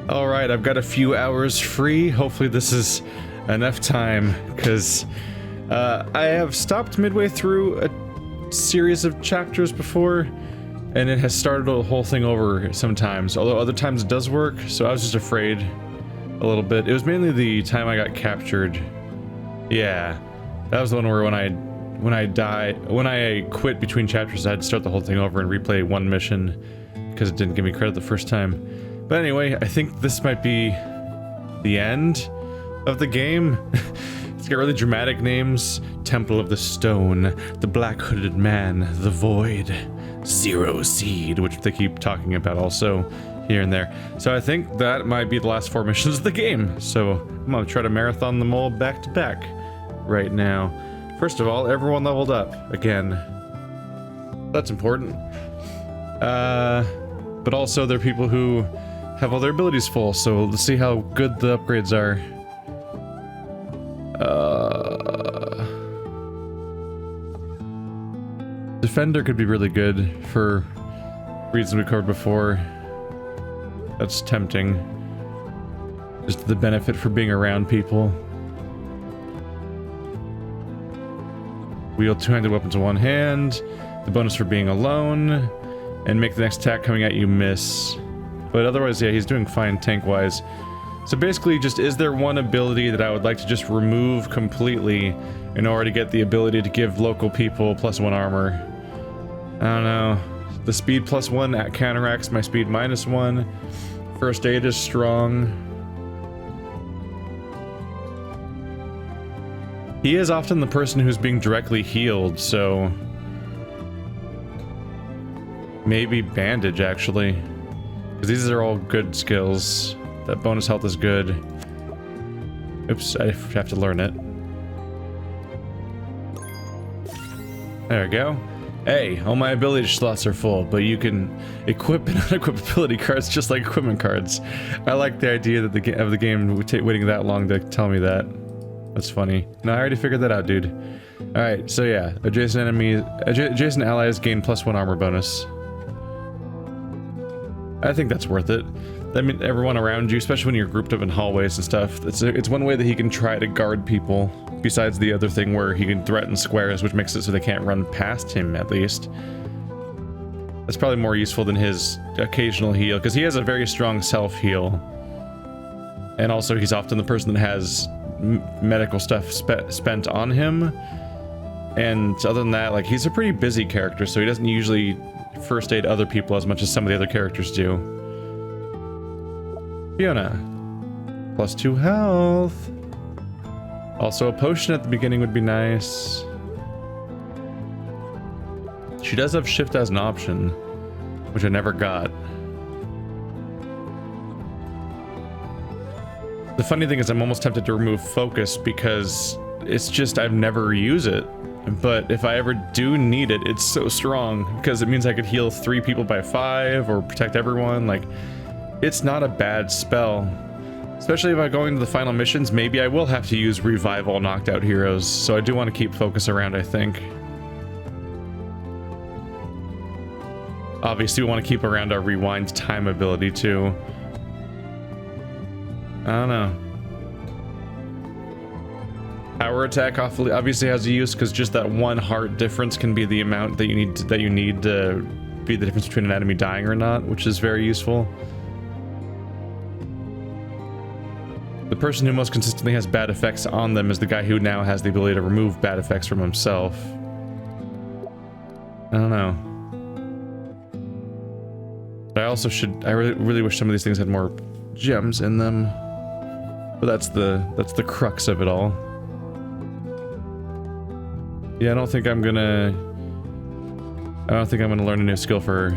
Alright, I've got a few hours free. Hopefully this is enough time, because I have stopped midway through a series of chapters before, and it has started the whole thing over sometimes, although other times it does work, so I was just afraid a little bit. It was mainly the time I got captured. Yeah, that was the one where when I quit between chapters, I had to start the whole thing over and replay one mission, because it didn't give me credit the first time. But anyway, I think this might be the end of the game. It's got really dramatic names. Temple of the Stone, the Black Hooded Man, the Void, Zero Seed, which they keep talking about also here and there. So I think that might be the last 4 missions of the game. So I'm gonna try to marathon them all back to back right now. First of all, everyone leveled up again. That's important. But also there are people who have all their abilities full, so let's see how good the upgrades are. Defender could be really good for reasons we covered before. That's tempting. Just the benefit for being around people. Wield 2-handed weapons in one hand. The bonus for being alone. And make the next attack coming at you miss. But otherwise, yeah, he's doing fine tank-wise. So basically, just is there one ability that I would like to just remove completely in order to get the ability to give local people +1 armor? I don't know. The speed +1 counteracts my speed -1. First aid is strong. He is often the person who's being directly healed, so maybe bandage, actually. Because these are all good skills. That bonus health is good. Oops, I have to learn it. There we go. Hey, all my ability slots are full, but you can equip and unequip ability cards just like equipment cards. I like the idea that the game waiting that long to tell me that. That's funny. No, I already figured that out, dude. Alright, so yeah. Adjacent allies gain +1 armor bonus. I think that's worth it. I mean, everyone around you, especially when you're grouped up in hallways and stuff, it's one way that he can try to guard people, besides the other thing where he can threaten squares, which makes it so they can't run past him, at least. That's probably more useful than his occasional heal, because he has a very strong self-heal. And also, he's often the person that has medical stuff spent on him. And other than that, like, he's a pretty busy character, so he doesn't usually first aid other people as much as some of the other characters do. Fiona. +2 health. Also, a potion at the beginning would be nice. She does have shift as an option, which I never got. The funny thing is I'm almost tempted to remove focus because it's just I've never used it. But if I ever do need it, it's so strong because it means I could heal 3 people by 5 or protect everyone. Like, it's not a bad spell. Especially if I go into the final missions, maybe I will have to use revive all knocked out heroes. So I do want to keep focus around, I think. Obviously, we want to keep around our rewind time ability too. I don't know. Power attack obviously has a use because just that 1 heart difference can be the amount that you need to be the difference between an enemy dying or not, which is very useful. The person who most consistently has bad effects on them is the guy who now has the ability to remove bad effects from himself. I don't know. But I also I really wish some of these things had more gems in them. But that's the crux of it all. Yeah, I don't think I'm gonna learn a new skill for her.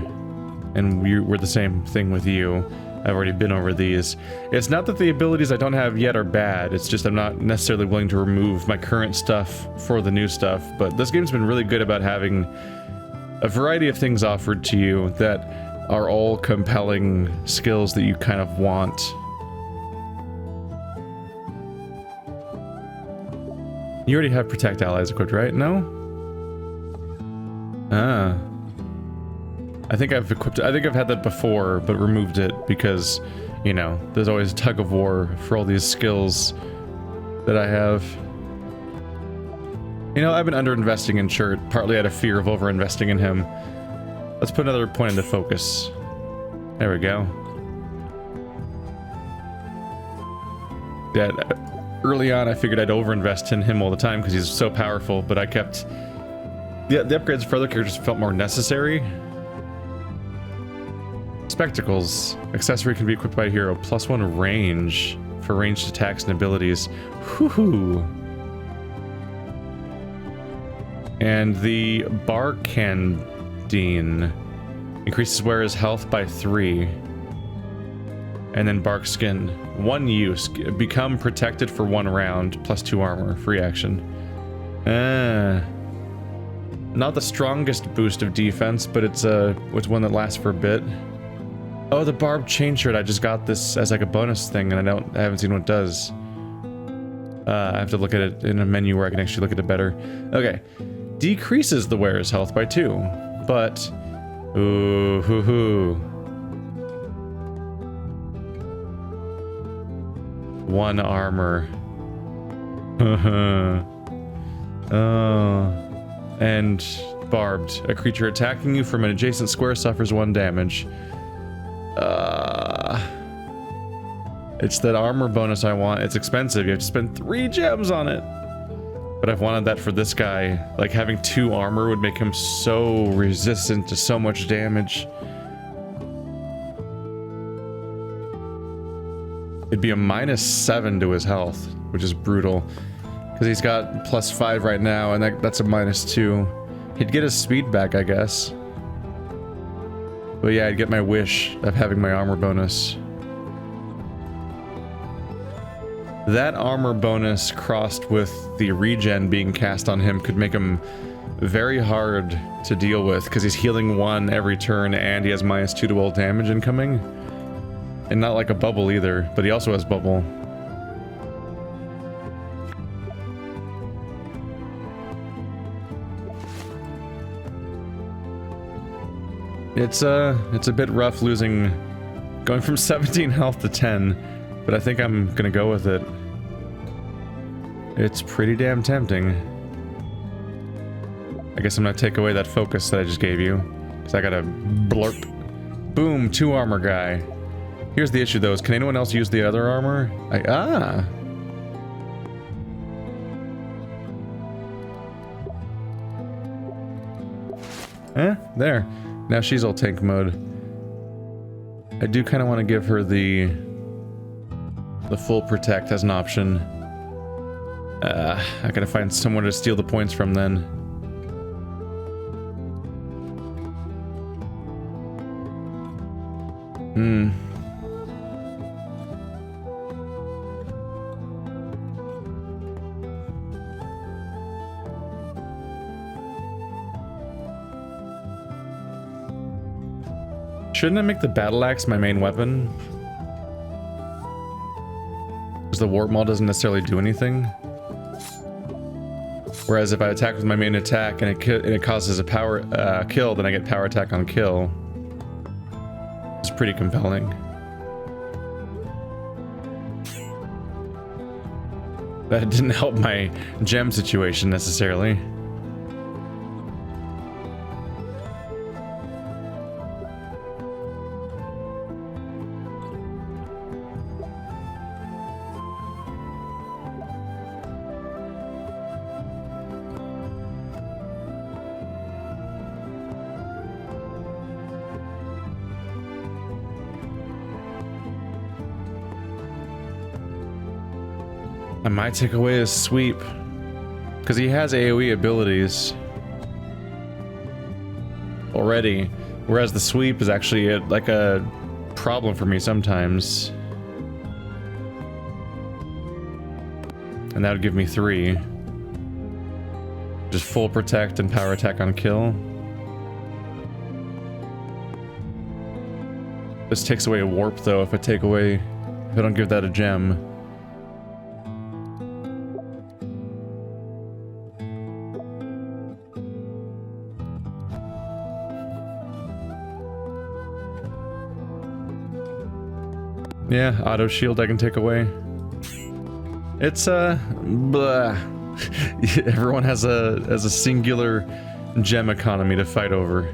And we're the same thing with you. I've already been over these. It's not that the abilities I don't have yet are bad, it's just I'm not necessarily willing to remove my current stuff for the new stuff, but this game's been really good about having a variety of things offered to you that are all compelling skills that you kind of want. You already have Protect Allies equipped, right? No? I think I've had that before, but removed it because you know, there's always a tug of war for all these skills that I have. You know, I've been underinvesting in Chert, partly out of fear of overinvesting in him. Let's put another point into focus. There we go. Yeah, early on I figured I'd overinvest in him all the time because he's so powerful, but I kept... The upgrades for other characters felt more necessary. Spectacles. Accessory can be equipped by a hero. +1 range for ranged attacks and abilities. Whoo-hoo! And the Barcandine increases wearer's health by 3. And then bark skin. 1 use. Become protected for 1 round. +2 armor. Free action. Not the strongest boost of defense, but it's one that lasts for a bit. Oh, the barbed chain shirt. I just got this as like a bonus thing, and I haven't seen what it does. I have to look at it in a menu where I can actually look at it better. Okay. Decreases the wearer's health by 2, but... Ooh, hoo hoo. 1 armor. Oh. And barbed. A creature attacking you from an adjacent square suffers 1 damage. It's that armor bonus I want. It's expensive. You have to spend 3 gems on it. But I've wanted that for this guy. Like, having 2 armor would make him so resistant to so much damage. It'd be a -7 to his health, which is brutal. Because he's got +5 right now, and that's a -2. He'd get his speed back, I guess. But yeah, I'd get my wish of having my armor bonus. That armor bonus crossed with the regen being cast on him could make him very hard to deal with, because he's healing 1 every turn and he has -2 to all damage incoming. And not like a bubble either, but he also has bubble. It's a bit rough going from 17 health to 10, but I think I'm gonna go with it. It's pretty damn tempting. I guess I'm gonna take away that focus that I just gave you, because I got a blurp. Boom, 2 armor guy. Here's the issue though, is can anyone else use the other armor? There. Now she's all tank mode. I do kind of want to give her the full protect as an option. I gotta find someone to steal the points from then. Shouldn't I make the battle axe my main weapon? Because the warp maul doesn't necessarily do anything. Whereas if I attack with my main attack and it causes a power kill, then I get power attack on kill. It's pretty compelling. That didn't help my gem situation necessarily. I might take away his sweep, because he has AoE abilities already, whereas the sweep is actually like a problem for me sometimes. And that would give me 3. Just full protect and power attack on kill. This takes away a warp though if I don't give that a gem. Yeah, auto shield I can take away. It's blah. Everyone has a singular gem economy to fight over.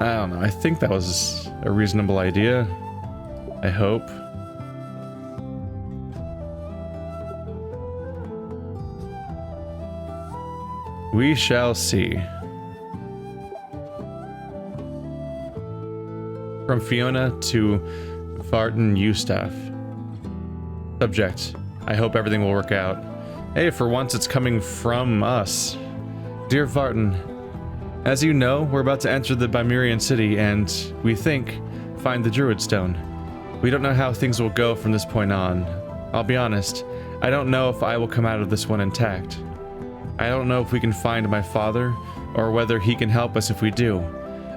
I don't know. I think that was a reasonable idea. I hope. We shall see. From Fiona to Vartan Ustaf. Subject. I hope everything will work out. Hey, for once it's coming from us. Dear Vartan, as you know, we're about to enter the Bimerian city and, we think, find the Druidstone. We don't know how things will go from this point on. I'll be honest, I don't know if I will come out of this one intact. I don't know if we can find my father, or whether he can help us if we do.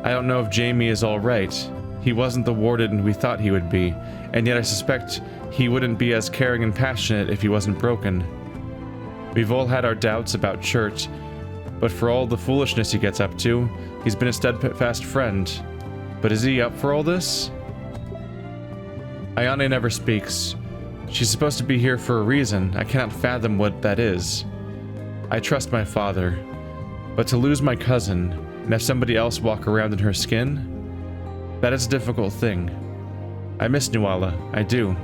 I don't know if Jamie is alright. He wasn't the warden we thought he would be, and yet I suspect he wouldn't be as caring and passionate if he wasn't broken. We've all had our doubts about Chert, but for all the foolishness he gets up to, he's been a steadfast friend. But is he up for all this? Ayane never speaks. She's supposed to be here for a reason. I cannot fathom what that is. I trust my father, but to lose my cousin, and have somebody else walk around in her skin, that is a difficult thing. I miss Nuala, I do.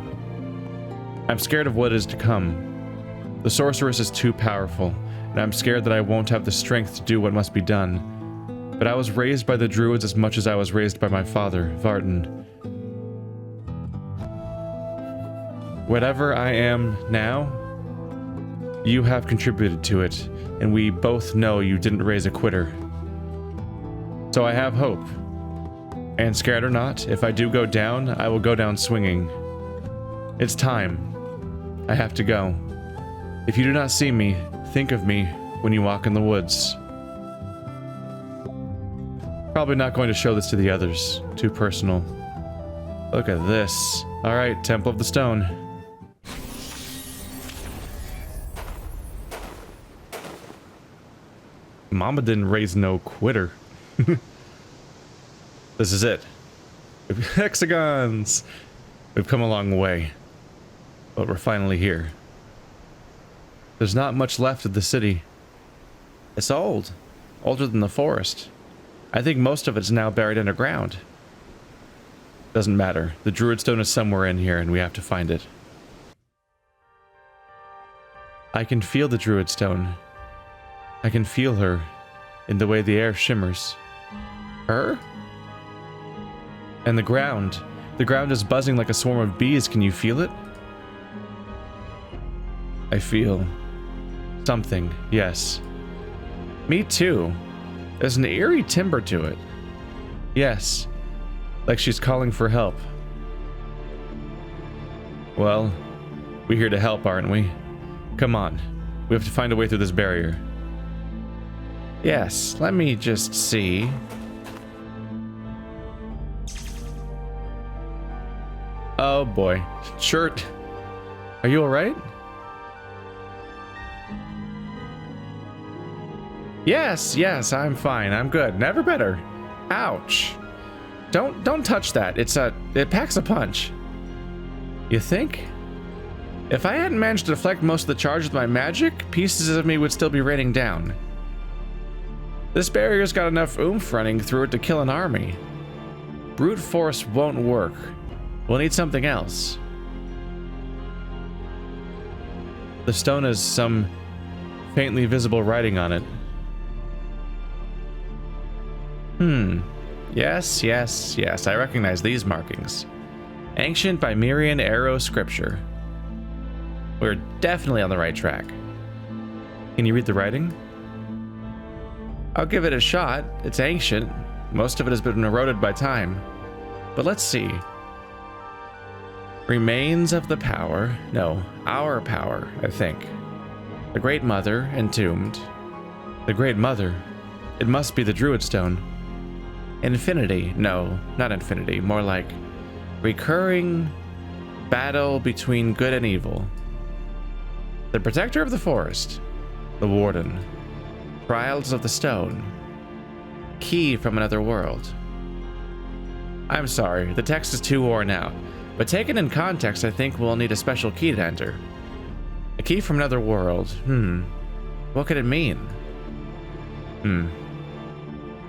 I'm scared of what is to come. The sorceress is too powerful, and I'm scared that I won't have the strength to do what must be done. But I was raised by the druids as much as I was raised by my father, Vartan. Whatever I am now, you have contributed to it, and we both know you didn't raise a quitter. So I have hope. And scared or not, if I do go down, I will go down swinging. It's time. I have to go. If you do not see me, think of me when you walk in the woods. Probably not going to show this to the others. Too personal. Look at this. Alright, Temple of the Stone. Mama didn't raise no quitter. This is it. Hexagons! We've come a long way. But we're finally here. There's not much left of the city. It's old. Older than the forest. I think most of it's now buried underground. Doesn't matter. The Druidstone is somewhere in here and we have to find it. I can feel the Druidstone. I can feel her in the way the air shimmers. Her? And the ground. The ground is buzzing like a swarm of bees. Can you feel it? I feel something, yes. Me too. There's an eerie timbre to it. Yes, like she's calling for help. Well, we're here to help, aren't we? Come on, we have to find a way through this barrier. Yes, let me just see. Oh boy. Shirt, are you alright? Yes, I'm fine. I'm good. Never better. Ouch. Don't touch that. It packs a punch. You think? If I hadn't managed to deflect most of the charge with my magic, pieces of me would still be raining down. This barrier's got enough oomph running through it to kill an army. Brute force won't work. We'll need something else. The stone has some faintly visible writing on it. Yes, I recognize these markings. Ancient Bimerian arrow scripture. We're definitely on the right track. Can you read the writing? I'll give it a shot. It's ancient. Most of it has been eroded by time. But let's see. Remains of the power. No, our power, I think. The Great Mother, entombed. The Great Mother. It must be the Druidstone. Infinity. No, not infinity. More like recurring battle between good and evil. The Protector of the Forest. The Warden. Trials of the Stone. Key from another world. I'm sorry, the text is too worn out, but taken in context, I think we'll need a special key to enter. A key from another world. What could it mean?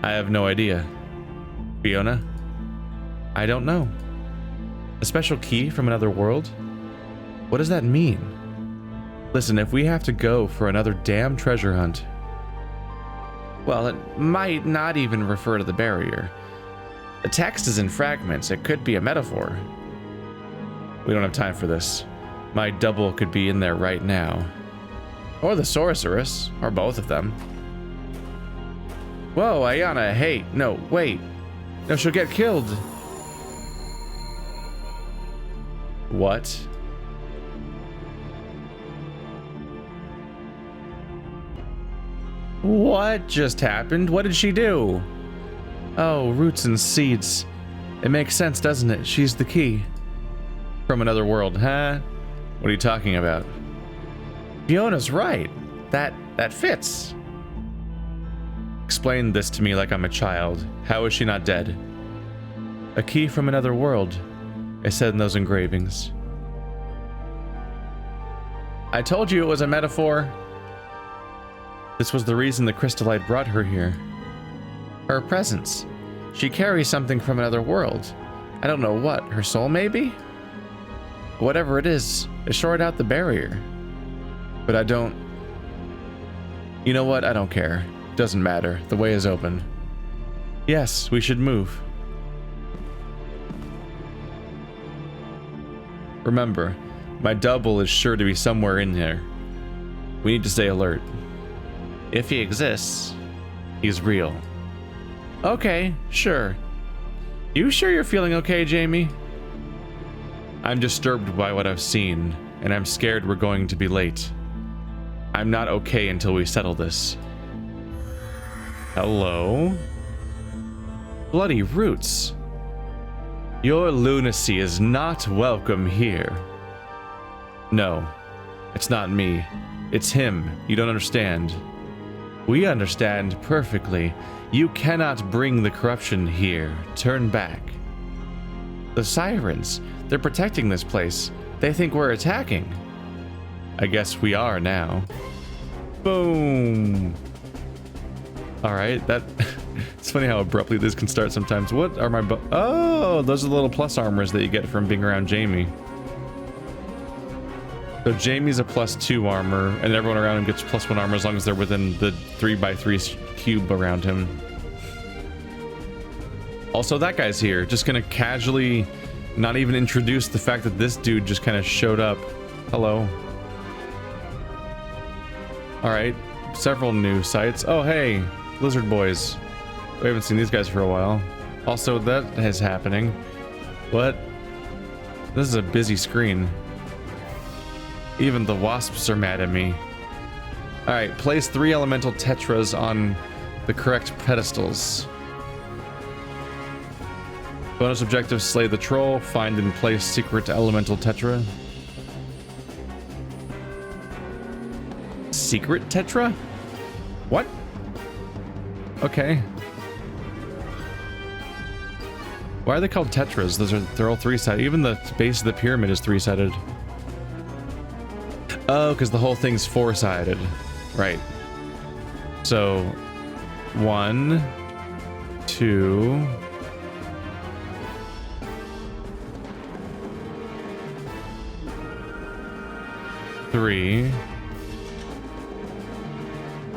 I have no idea. Fiona? I don't know. A special key from another world? What does that mean? Listen, if we have to go for another damn treasure hunt... Well, it might not even refer to the barrier. The text is in fragments. It could be a metaphor. We don't have time for this. My double could be in there right now. Or the sorceress, or both of them. Whoa, Ayana, hey, no, wait. No, she'll get killed. What? What just happened? What did she do? Oh, roots and seeds. It makes sense, doesn't it? She's the key. From another world, huh? What are you talking about? Fiona's right. That fits. Explain this to me like I'm a child. How is she not dead? A key from another world, it said in those engravings. I told you it was a metaphor. This was the reason the crystallite brought her here. Her presence. She carries something from another world. I don't know what. Her soul, maybe? Whatever it is, it shored out the barrier. But I don't... You know what? I don't care. Doesn't matter. The way is open. Yes, we should move. Remember, my double is sure to be somewhere in here. We need to stay alert. If he exists, he's real. Okay, sure. You sure you're feeling okay, Jamie? I'm disturbed by what I've seen, and I'm scared we're going to be late. I'm not okay until we settle this. Hello? Bloody roots. Your lunacy is not welcome here. No, it's not me. It's him. You don't understand. We understand perfectly. You cannot bring the corruption here. Turn back. The sirens, they're protecting this place. They think we're attacking. I guess we are now. Boom. All right, that... It's funny how abruptly this can start sometimes. What are my... Oh, those are the little plus armors that you get from being around Jamie. So Jamie's a +2 armor, and everyone around him gets +1 armor as long as they're within the 3x3 cube around him. Also, that guy's here, just gonna casually not even introduce the fact that this dude just kind of showed up. Hello. Alright, several new sites. Oh, hey, lizard boys. We haven't seen these guys for a while. Also, that is happening. What? This is a busy screen. Even the wasps are mad at me. Alright, place 3 elemental tetras on the correct pedestals. Bonus objective, slay the troll, find and place secret elemental tetra. Secret tetra? What? Okay. Why are they called tetras? They're all 3-sided. Even the base of the pyramid is 3-sided. Oh, because the whole thing's 4-sided. Right. So, 1, 2... 3.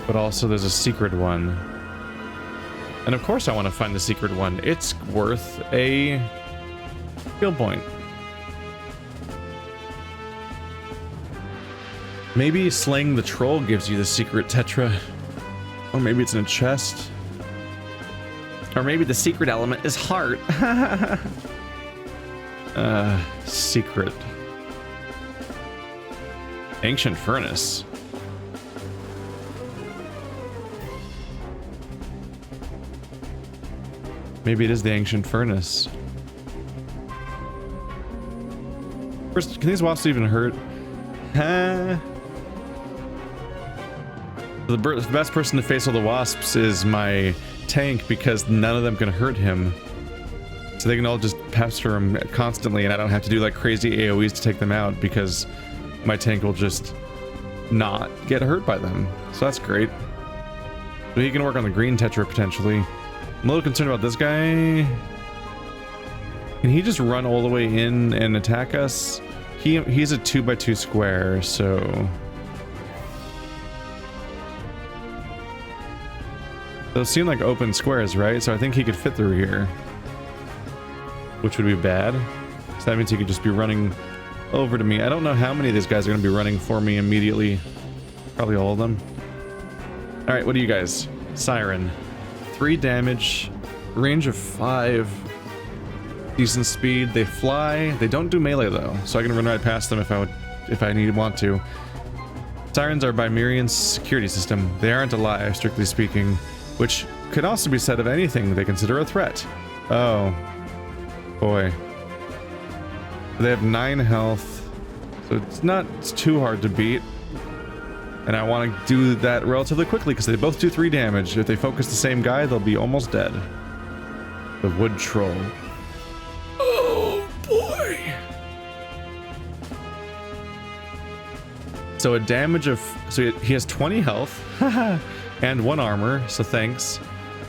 But also there's a secret one. And of course I want to find the secret one. It's worth a skill point. Maybe slaying the troll gives you the secret tetra. Or maybe it's in a chest. Or maybe the secret element is heart. Secret. Ancient furnace. Maybe it is the ancient furnace. First, can these wasps even hurt? Huh? The best person to face all the wasps is my tank because none of them can hurt him. So they can all just pester him constantly, and I don't have to do like crazy AoEs to take them out because my tank will just not get hurt by them. So that's great. So he can work on the green Tetra potentially. I'm a little concerned about this guy. Can he just run all the way in and attack us? He's a 2x2 square, so... Those seem like open squares, right? So I think he could fit through here. Which would be bad. So that means he could just be running over to me. I don't know how many of these guys are going to be running for me immediately. Probably all of them. Alright, what do you guys? Siren. 3 damage. Range of 5. Decent speed. They fly. They don't do melee though, so I can run right past them if I want to. Sirens are by Mirian's security system. They aren't alive, strictly speaking, which could also be said of anything they consider a threat. Oh. Boy. They have 9 health, so it's not too hard to beat. And I want to do that relatively quickly because they both do 3 damage. If they focus the same guy, they'll be almost dead. The wood troll. Oh boy. So a damage of... So he has 20 health. And 1 armor, so thanks.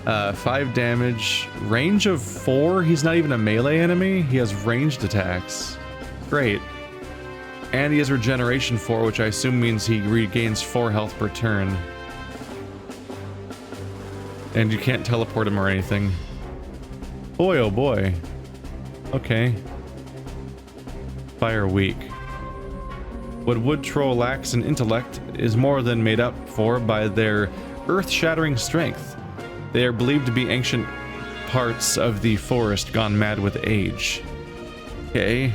5 damage. Range of 4. He's not even a melee enemy. He has ranged attacks. Great. And he has regeneration 4, which I assume means he regains 4 health per turn. And you can't teleport him or anything. Boy, oh boy. Okay. Fire weak. What wood troll lacks in intellect is more than made up for by their earth-shattering strength. They are believed to be ancient parts of the forest gone mad with age. Okay.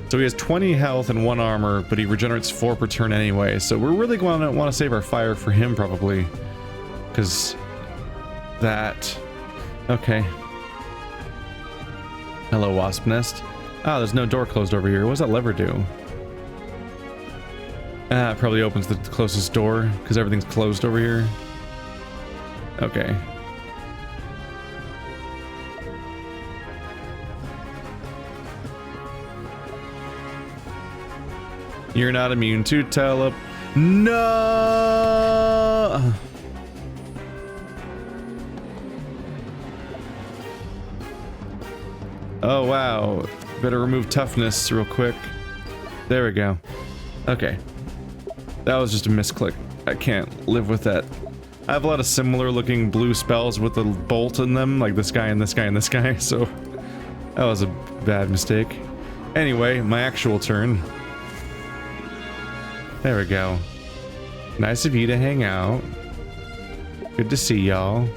So he has 20 health and 1 armor, but he regenerates 4 per turn anyway. So we're really going to want to save our fire for him, probably. Because that... Okay. Hello, wasp nest. Ah, there's no door closed over here. What does that lever do? Ah, it probably opens the closest door, because everything's closed over here. Okay. You're not immune to tele... No! Oh, wow. Better remove toughness real quick. There we go. Okay. That was just a misclick. I can't live with that. I have a lot of similar looking blue spells with a bolt in them, like this guy and this guy and this guy, so that was a bad mistake. Anyway, my actual turn. There we go. Nice of you to hang out. Good to see y'all.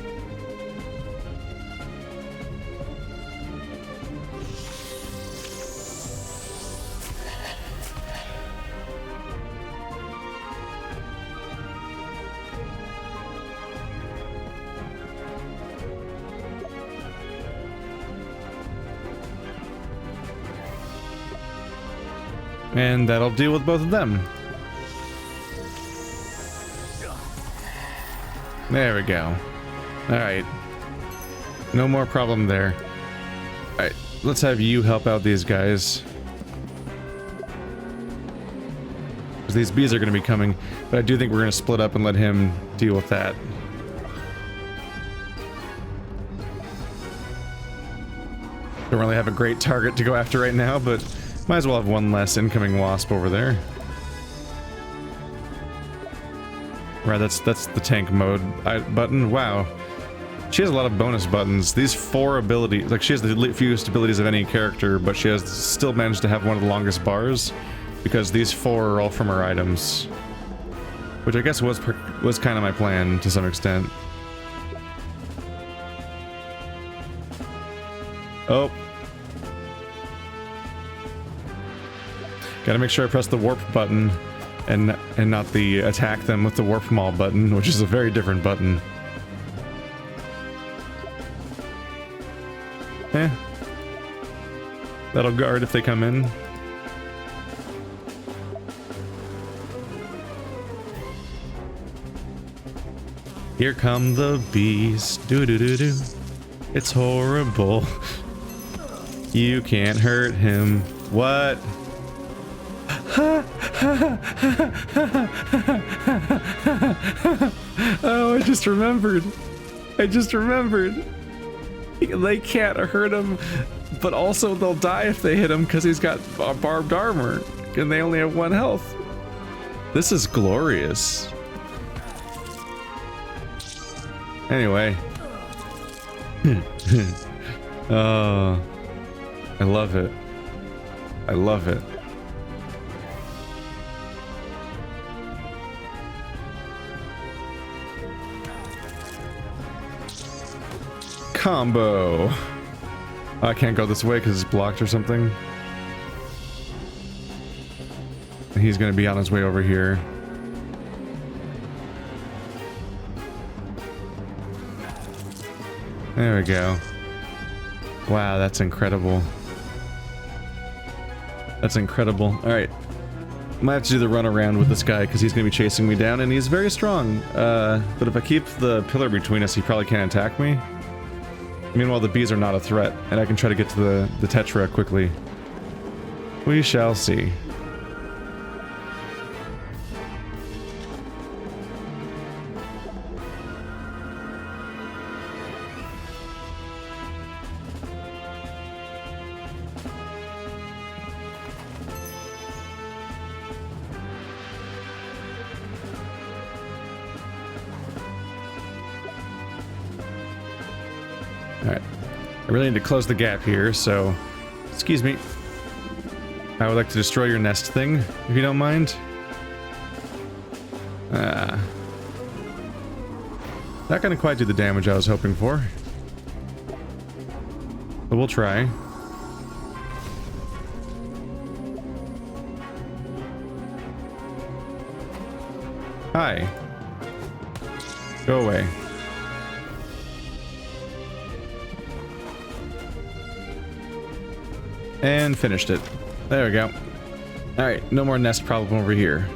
And that'll deal with both of them. There we go. Alright. No more problem there. Alright, let's have you help out these guys. Because these bees are going to be coming, but I do think we're going to split up and let him deal with that. Don't really have a great target to go after right now, but might as well have one less incoming wasp over there. Right, that's the tank mode button. Wow. She has a lot of bonus buttons. These 4 abilities, like she has the fewest abilities of any character, but she has still managed to have one of the longest bars because these 4 are all from her items. Which I guess was kind of my plan to some extent. Oh. Gotta make sure I press the warp button and not the attack them with the warp maul button, which is a very different button. Eh. That'll guard if they come in. Here come the bees. Do do do do. It's horrible. You can't hurt him. What? Oh, I just remembered. They can't hurt him, but also they'll die if they hit him because he's got barbed armor and they only have 1 health. This is glorious. Anyway. Oh, I love it. I love it. Combo. I can't go this way because it's blocked or something. He's gonna be on his way over here. There we go. Wow, that's incredible. That's incredible. Alright. I might have to do the run around with this guy because he's going to be chasing me down and he's very strong. But if I keep the pillar between us, he probably can't attack me. Meanwhile, the bees are not a threat and I can try to get to the tetra quickly. We shall see. Alright. I really need to close the gap here, so... Excuse me. I would like to destroy your nest thing, if you don't mind. Not gonna quite do the damage I was hoping for. But we'll try. Hi. Go away. And finished it. There we go. Alright, no more nest problem over here.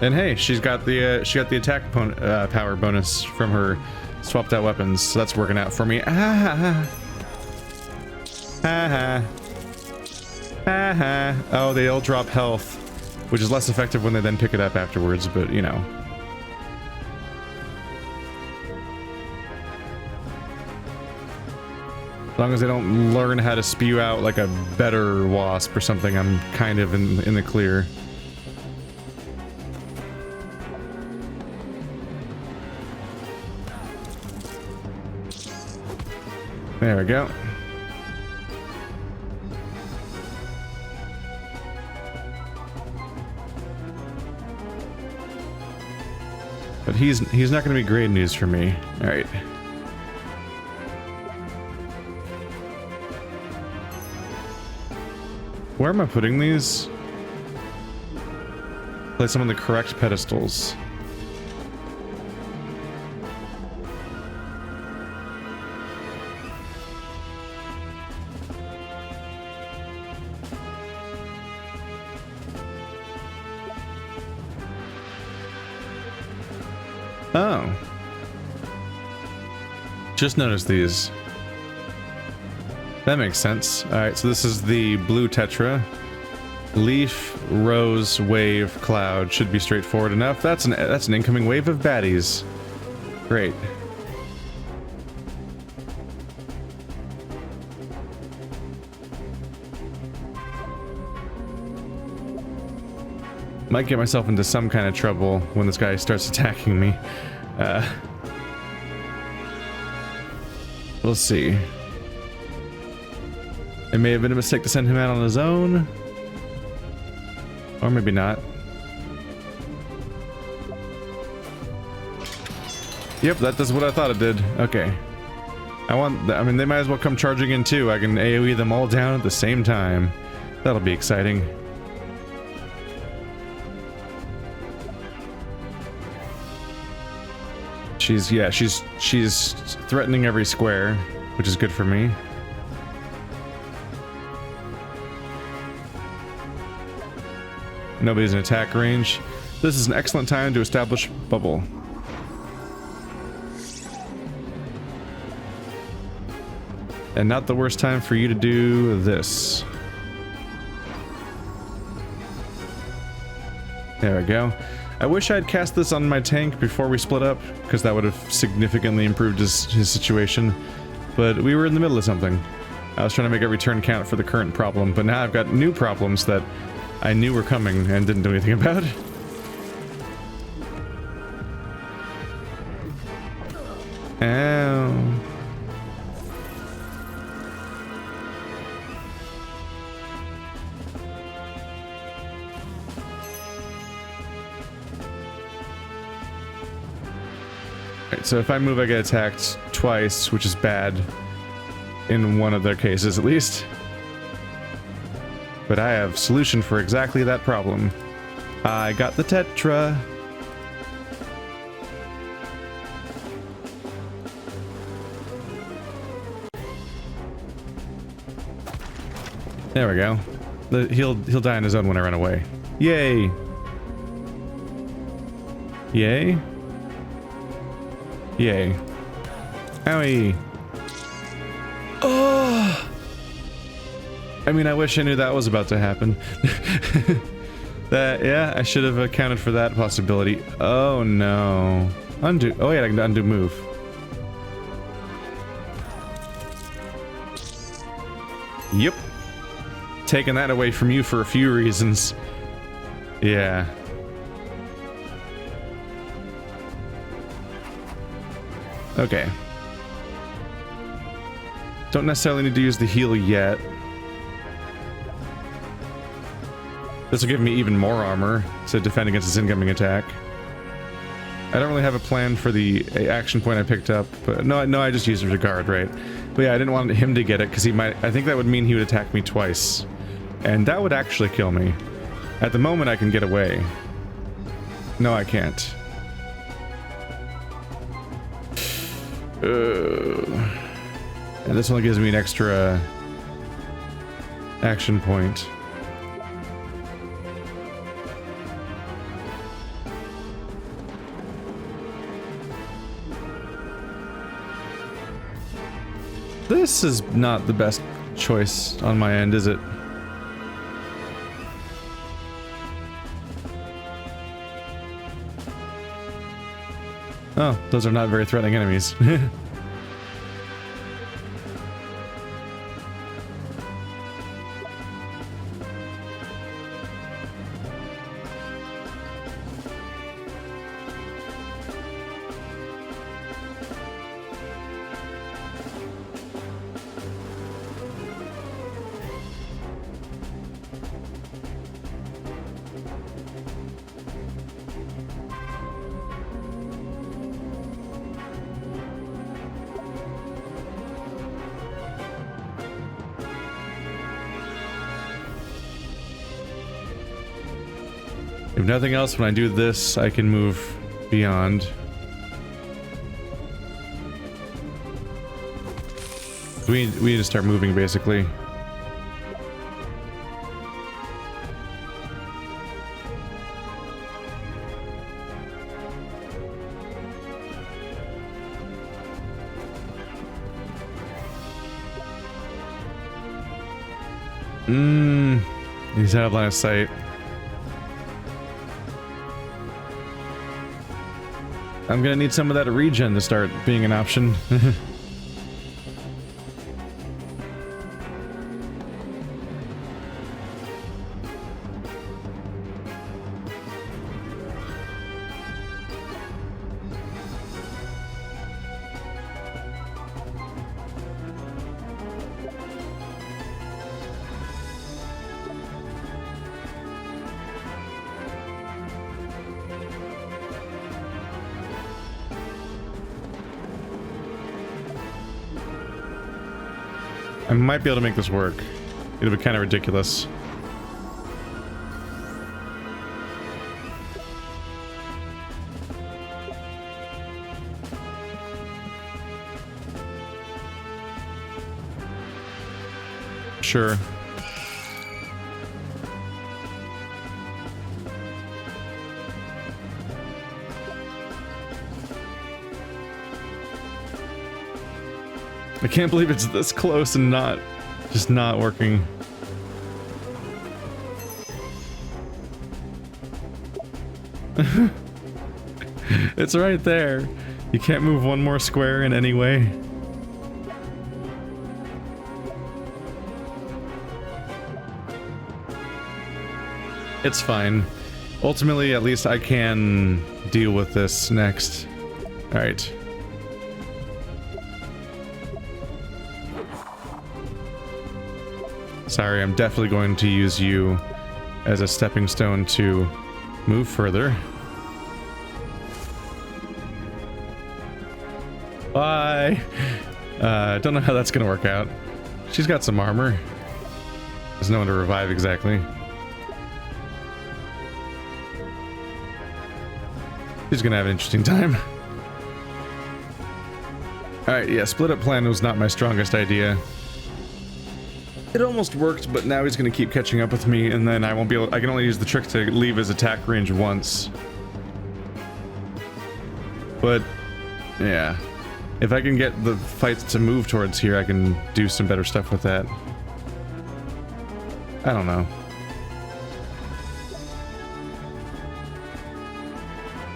And hey, she got the attack power bonus from her swapped out weapons, so that's working out for me. Ah ha. Ah ha. Oh, they all drop health, which is less effective when they then pick it up afterwards, but you know. As long as they don't learn how to spew out like a better wasp or something, I'm kind of in the clear. There we go. But he's not going to be great news for me. All right. Where am I putting these? Place them on the correct pedestals. Oh. Just noticed these. That makes sense. Alright, so this is the blue tetra. Leaf, rose, wave, cloud. Should be straightforward enough. That's an incoming wave of baddies. Great. Might get myself into some kind of trouble when this guy starts attacking me. We'll see. It may have been a mistake to send him out on his own. Or maybe not. Yep, that does what I thought it did. Okay. I mean, they might as well come charging in too. I can AoE them all down at the same time. That'll be exciting. She's threatening every square, which is good for me. Nobody's in attack range. This is an excellent time to establish bubble. and not the worst time for you to do this. There we go. I wish I'd cast this on my tank before we split up, because that would have significantly improved his situation. But we were in the middle of something. I was trying to make every turn count for the current problem, but now I've got new problems that I knew were coming and didn't do anything about. Ow. Right, so if I move, I get attacked twice, which is bad. In one of their cases, at least. But I have solution for exactly that problem. I got the Tetra. There we go. He'll die on his own when I run away. Yay! Yay! Yay! Owie! Oh! I mean, I wish I knew that was about to happen. Yeah, I should have accounted for that possibility. Oh no. Undo. Oh yeah, I can undo move. Yep. Taking that away from you for a few reasons. Yeah. Okay. Don't necessarily need to use the heal yet. This will give me even more armor to defend against his incoming attack. I don't really have a plan for the action point I picked up, but no, I just used it to guard, right? But yeah, I didn't want him to get it because he might. I think that would mean he would attack me twice, and that would actually kill me. At the moment, I can get away. No, I can't. And this only gives me an extra action point. This is not the best choice on my end, is it? Oh, those are not very threatening enemies. If nothing else, when I do this, I can move beyond. We need to start moving, basically. He's out of line of sight. I'm gonna need some of that regen to start being an option. I might be able to make this work. It'll be kind of ridiculous. Sure. I can't believe it's this close and just not working. It's right there. You can't move one more square in any way. It's fine. Ultimately, at least I can deal with this next. Alright. Sorry, I'm definitely going to use you as a stepping stone to move further. Bye! Don't know how that's gonna work out. She's got some armor. There's no one to revive exactly. She's gonna have an interesting time. Alright, yeah, split up plan was not my strongest idea. It almost worked, but now he's gonna keep catching up with me, and then I won't be able— I can only use the trick to leave his attack range once. But, yeah. If I can get the fights to move towards here, I can do some better stuff with that. I don't know.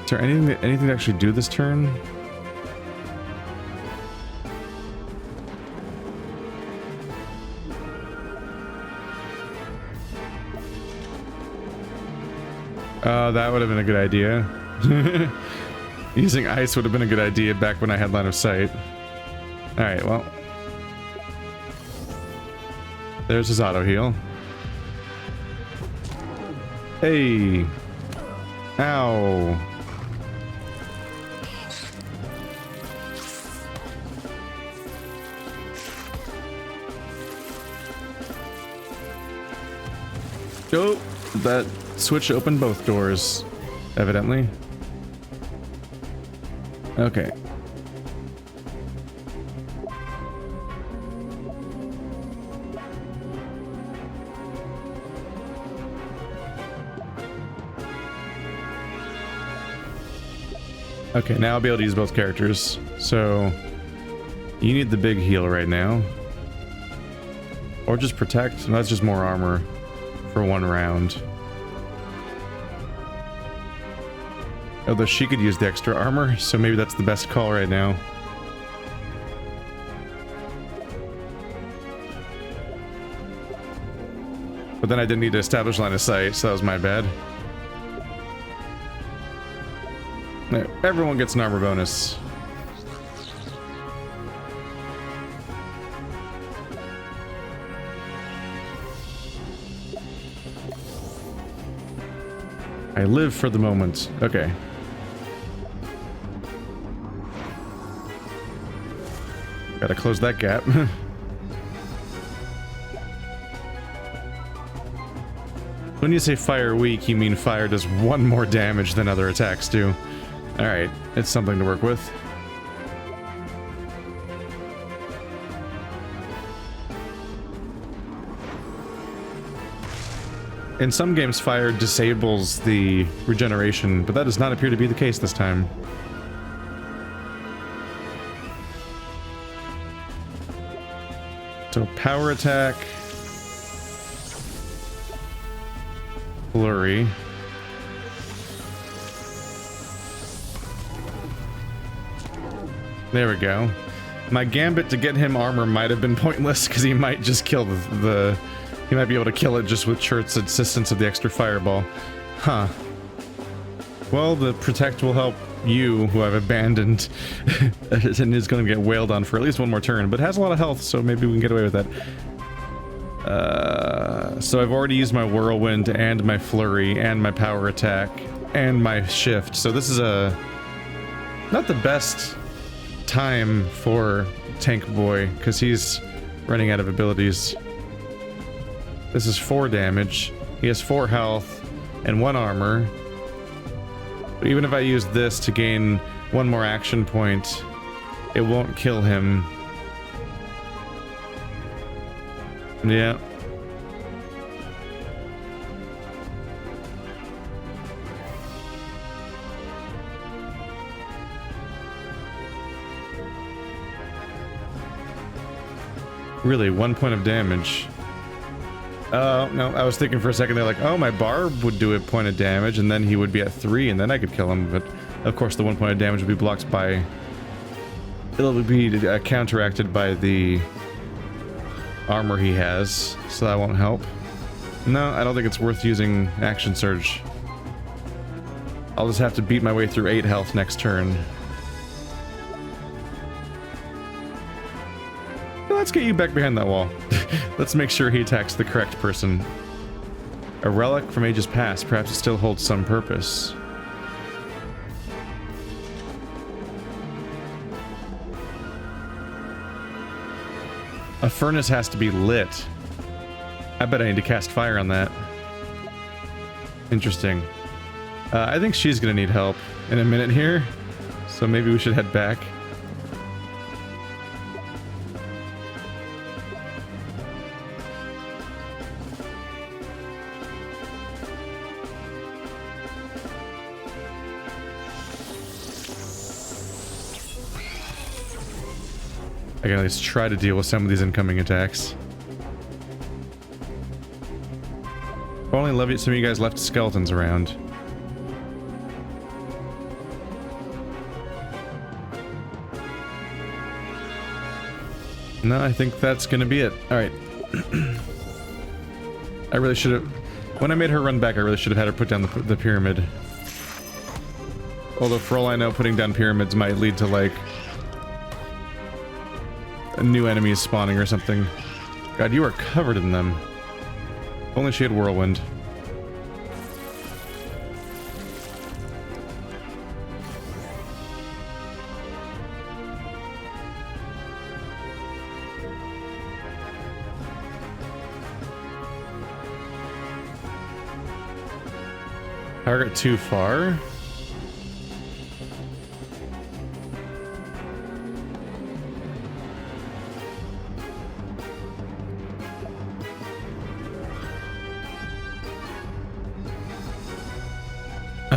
Is there anything to actually do this turn? That would have been a good idea. Using ice would have been a good idea back when I had line of sight. Alright, well. There's his auto heal. Hey! Ow! Oh, that switch opened both doors, evidently. Okay. Okay, now I'll be able to use both characters. So, you need the big heal right now. Or just protect. No, that's just more armor for one round. Although she could use the extra armor, so maybe that's the best call right now. But then I didn't need to establish line of sight, so that was my bad. There, everyone gets an armor bonus. I live for the moment. Okay. Gotta close that gap. When you say fire weak, you mean fire does one more damage than other attacks do. Alright, it's something to work with. In some games, fire disables the regeneration, but that does not appear to be the case this time. So, power attack. Flurry. There we go. My gambit to get him armor might have been pointless, because he might just kill the he might be able to kill it just with Chert's assistance of the extra fireball. Huh. Well, the protect will help you, who I've abandoned, and is going to get wailed on for at least one more turn, but has a lot of health, so maybe we can get away with that. So I've already used my whirlwind, and my flurry, and my power attack, and my shift, so this is not the best time for Tank Boy, because he's running out of abilities. This is 4 damage. He has 4 health and 1 armor. But even if I use this to gain 1 more action point, it won't kill him. Yeah. Really, 1 point of damage. Oh, no, I was thinking for a second, they're like, oh, my barb would do a point of damage, and then he would be at 3, and then I could kill him, but of course the 1 point of damage would be blocked by... It'll be counteracted by the armor he has, so that won't help. No, I don't think it's worth using Action Surge. I'll just have to beat my way through 8 health next turn. Let's get you back behind that wall. Let's make sure he attacks the correct person. A relic from ages past. Perhaps it still holds some purpose. A furnace has to be lit. I bet I need to cast fire on that. Interesting. I think she's gonna need help in a minute here, so maybe we should head back. I can at least try to deal with some of these incoming attacks. If only some of you guys left skeletons around. No, I think that's gonna be it. Alright. I really should have... When I made her run back, I really should have had her put down the pyramid. Although, for all I know, putting down pyramids might lead to, like... new enemies spawning or something. God, you are covered in them. If only she had Whirlwind. Target too far.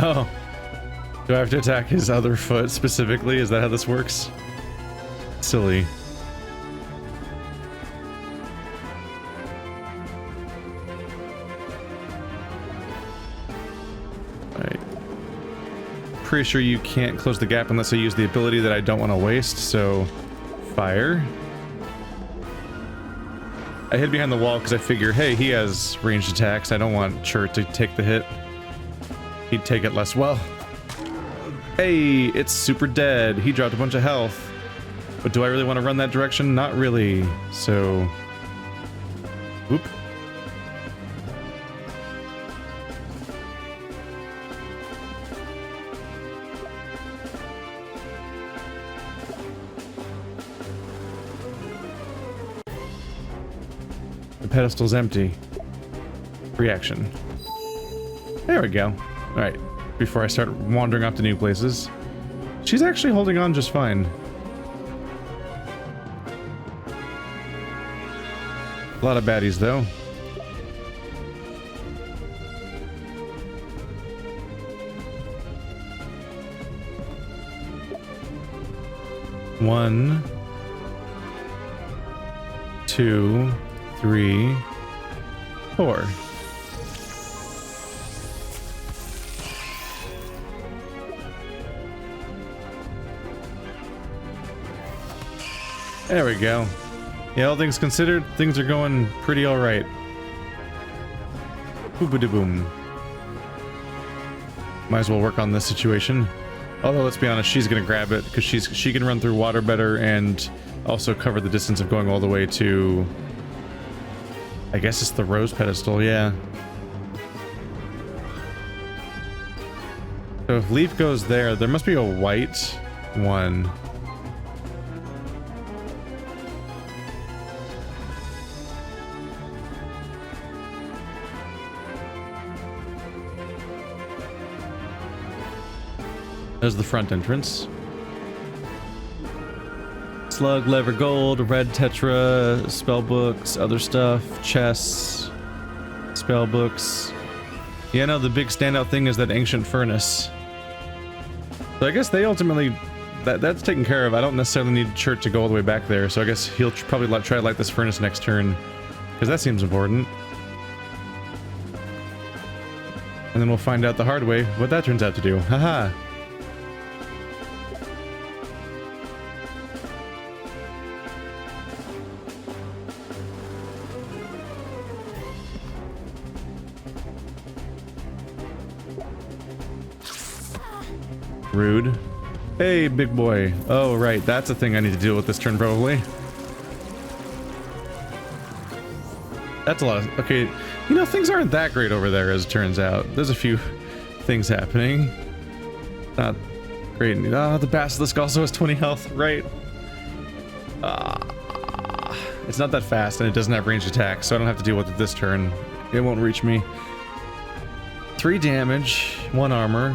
Oh. Do I have to attack his other foot specifically? Is that how this works? Silly. Alright. Pretty sure you can't close the gap unless I use the ability that I don't want to waste, so... Fire. I hid behind the wall because I figure, hey, he has ranged attacks. I don't want Chert to take the hit. He'd take it less well. Hey, it's super dead. He dropped a bunch of health. But do I really want to run that direction? Not really. So... Whoop. The pedestal's empty. Reaction. There we go. Alright, before I start wandering off to new places. She's actually holding on just fine. A lot of baddies, though. One, two, three, four. There we go. Yeah, all things considered, things are going pretty alright. Boop-a-da-boom. Might as well work on this situation. Although, let's be honest, she's gonna grab it, because she can run through water better and also cover the distance of going all the way to... I guess it's the rose pedestal, yeah. So if Leaf goes there, there must be a white one. There's the front entrance. Slug, lever, gold, red tetra, spell books, other stuff, chests, spell books. Yeah, no, the big standout thing is that ancient furnace. So I guess they ultimately... that's taken care of. I don't necessarily need Chert to go all the way back there, so I guess he'll probably try to light this furnace next turn, because that seems important. And then we'll find out the hard way what that turns out to do. Haha. Rude. Hey, big boy. Oh, right. That's a thing I need to deal with this turn, probably. That's a lot of... Okay, you know, things aren't that great over there, as it turns out. There's a few things happening. Not great. Ah, the Basilisk also has 20 health, right? It's not that fast, and it doesn't have ranged attacks, so I don't have to deal with it this turn. It won't reach me. 3 damage, 1 armor.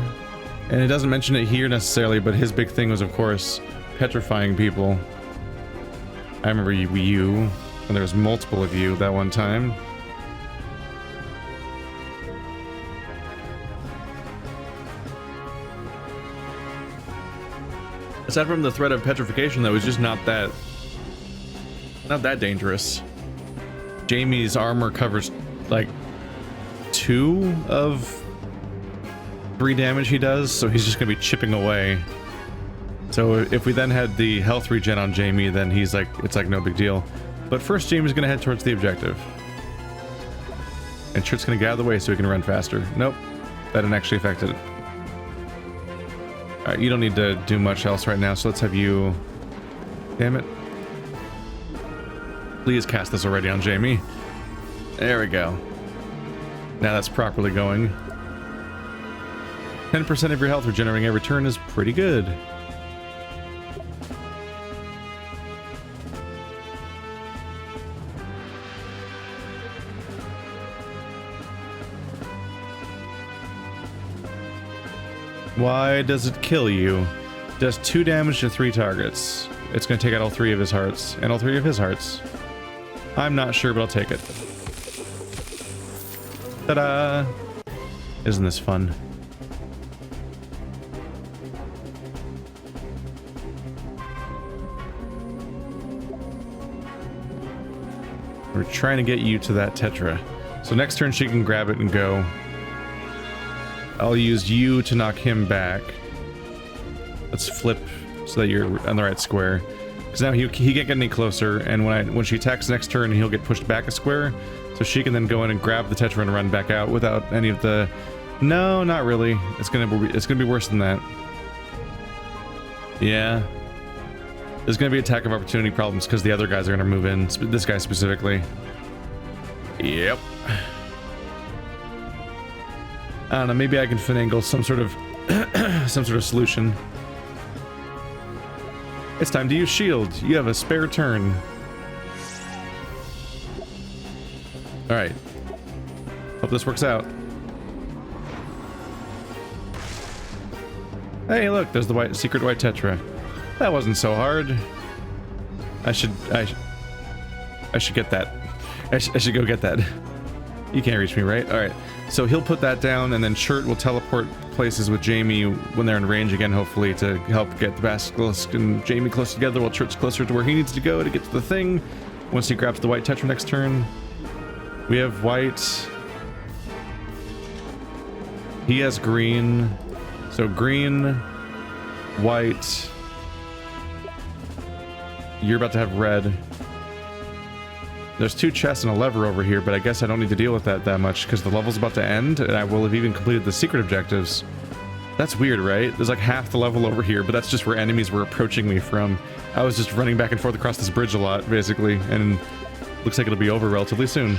And it doesn't mention it here necessarily, but his big thing was, of course, petrifying people. I remember you, and there was multiple of you that one time. Aside from the threat of petrification, though, it's just not that dangerous. Jamie's armor covers like 2 of 3 damage he does, so he's just gonna be chipping away. So if we then had the health regen on Jamie, then he's like, it's like no big deal. But first, Jamie's gonna head towards the objective. And Chert's gonna get out of the way so he can run faster. Nope, that didn't actually affect it. Alright, you don't need to do much else right now, so let's have you... Damn it. Please cast this already on Jamie. There we go. Now that's properly going. 10% of your health regenerating every turn is pretty good. Why does it kill you? Does 2 damage to 3 targets. It's going to take out all 3 of his hearts, and all 3 of his hearts. I'm not sure, but I'll take it. Ta-da! Isn't this fun? We're trying to get you to that Tetra. So next turn she can grab it and go. I'll use you to knock him back. Let's flip so that you're on the right square. Because now he can't get any closer, and when she attacks next turn, he'll get pushed back a square. So she can then go in and grab the Tetra and run back out without any of the... No, not really. It's gonna be worse than that. Yeah. There's going to be attack of opportunity problems because the other guys are going to move in. This guy specifically. Yep. I don't know. Maybe I can finagle some sort of solution. It's time to use shield. You have a spare turn. All right. Hope this works out. Hey, look. There's the secret white Tetra. That wasn't so hard. I should get that. I should go get that. You can't reach me, right? All right. So he'll put that down, and then Chert will teleport places with Jamie when they're in range again, hopefully, to help get the Basilisk and Jamie close together while Chert's closer to where he needs to go to get to the thing. Once he grabs the white Tetra next turn. We have white. He has green. So green, white. You're about to have red. There's 2 chests and a lever over here, but I guess I don't need to deal with that much because the level's about to end, and I will have even completed the secret objectives. That's weird, right? There's like half the level over here, but that's just where enemies were approaching me from. I was just running back and forth across this bridge a lot, basically, and looks like it'll be over relatively soon.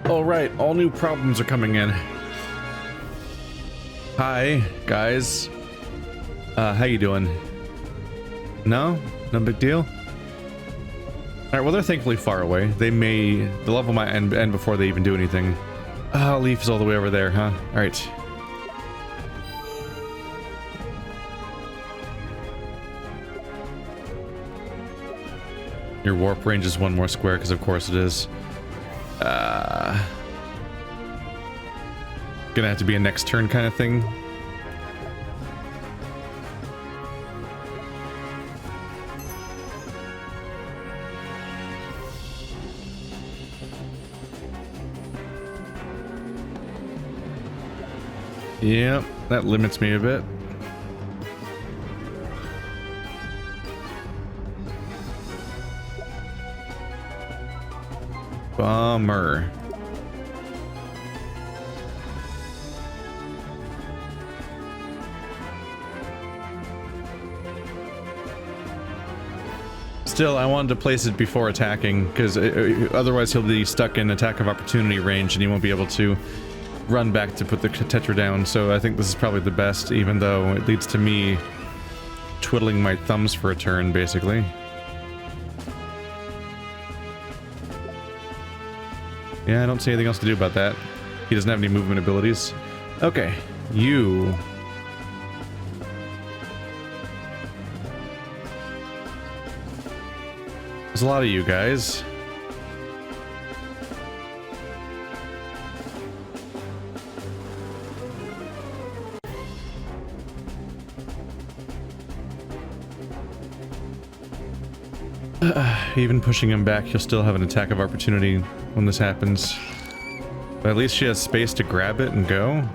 Alright, all new problems are coming in. Hi, guys. How you doing? No? No big deal? Alright, well they're thankfully far away. The level might end before they even do anything. Leaf is all the way over there, huh? Alright. Your warp range is 1 more square, because of course it is. Gonna have to be a next turn kind of thing. Yep, that limits me a bit. Bummer. Still, I wanted to place it before attacking, because otherwise he'll be stuck in attack of opportunity range and he won't be able to run back to put the Tetra down, so I think this is probably the best, even though it leads to me twiddling my thumbs for a turn, basically. Yeah, I don't see anything else to do about that. He doesn't have any movement abilities. Okay, you... There's a lot of you guys. Even pushing him back, he'll still have an attack of opportunity when this happens. But at least she has space to grab it and go.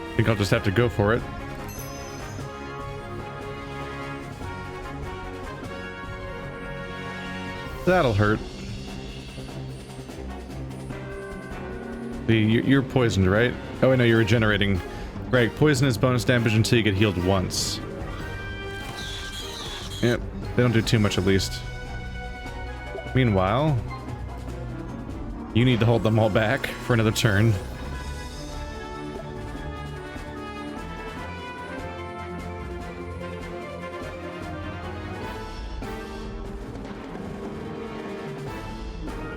I think I'll just have to go for it. That'll hurt. You're poisoned, right? Oh, I know you're regenerating. Right, poison is bonus damage until you get healed once. Yep, they don't do too much at least. Meanwhile, you need to hold them all back for another turn.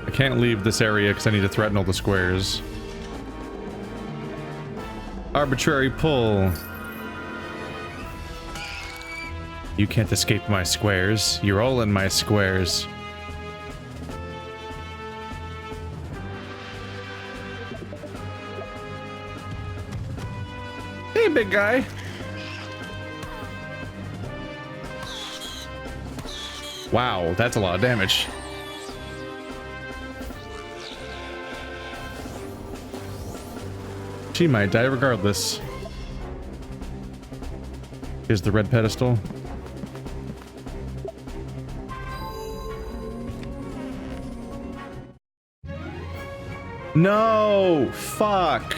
I can't leave this area because I need to threaten all the squares. Arbitrary pull. You can't escape my squares. You're all in my squares. Hey, big guy. Wow, that's a lot of damage. She might die regardless. Here's the red pedestal. No! Fuck!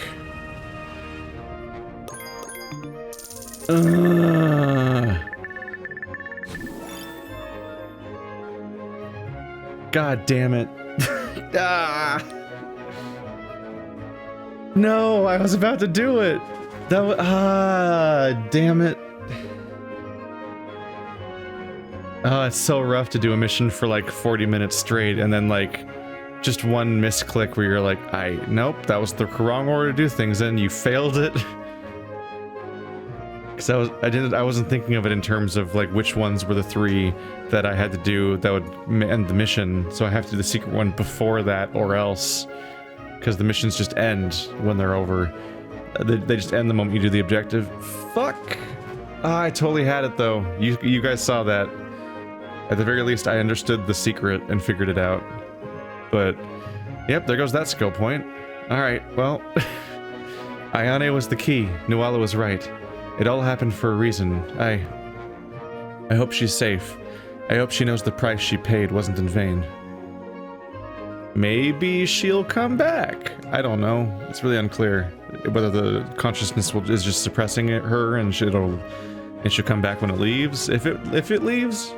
God damn it. Ah! No, I was about to do it. That was, damn it. Oh, it's so rough to do a mission for like 40 minutes straight and then like just one misclick where you're like, nope, that was the wrong order to do things and you failed it. Cause I wasn't thinking of it in terms of like which ones were the 3 that I had to do that would end the mission. So I have to do the secret one before that or else. Because the missions just end when they're over. They just end the moment you do the objective. Fuck! I totally had it though. You guys saw that. At the very least, I understood the secret and figured it out. But, yep, there goes that skill point. Alright, well... Ayane was the key. Nuala was right. It all happened for a reason. I hope she's safe. I hope she knows the price she paid wasn't in vain. Maybe she'll come back. I don't know. It's really unclear whether the consciousness is just suppressing her and it'll It should come back when it leaves. If it leaves,